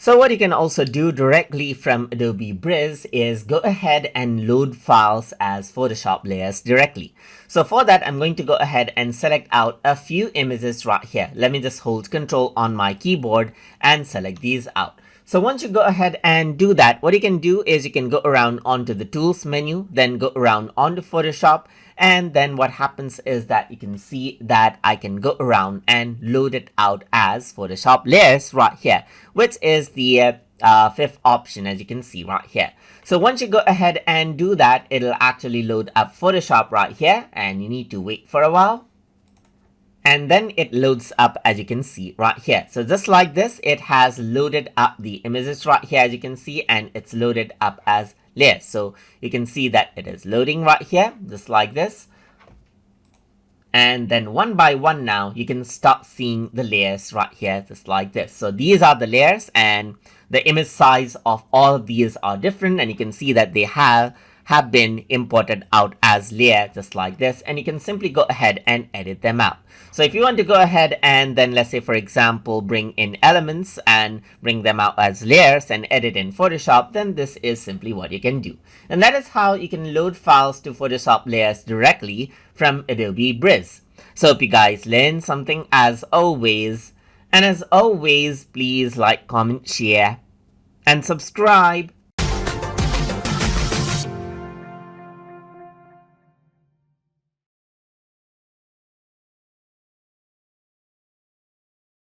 So what you can also do directly from Adobe Bridge is go ahead and load files as Photoshop layers directly. So for that, I'm going to go ahead and select out a few images right here. Let me just hold Control on my keyboard and select these out. So once you go ahead and do that, what you can do is you can go around onto the Tools menu, then go around onto Photoshop, and then what happens is that you can see that I can go around and load it out as Photoshop layers right here, which is the fifth option, as you can see right here. So once you go ahead and do that, it'll actually load up Photoshop right here, and you need to wait for a while. And then it loads up, as you can see right here. So just like this, it has loaded up the images right here, as you can see, and it's loaded up as layers. So you can see that it is loading right here, just like this. And then one by one now, you can start seeing the layers right here, just like this. So these are the layers, and the image size of all of these are different, and you can see that they have been imported out as layer, just like this, and you can simply go ahead and edit them out. So if you want to go ahead and then, let's say for example, bring in elements and bring them out as layers and edit in Photoshop, then this is simply what you can do. And that is how you can load files to Photoshop layers directly from Adobe Bridge. So hope you guys learned something as always. And as always, please like, comment, share, and subscribe.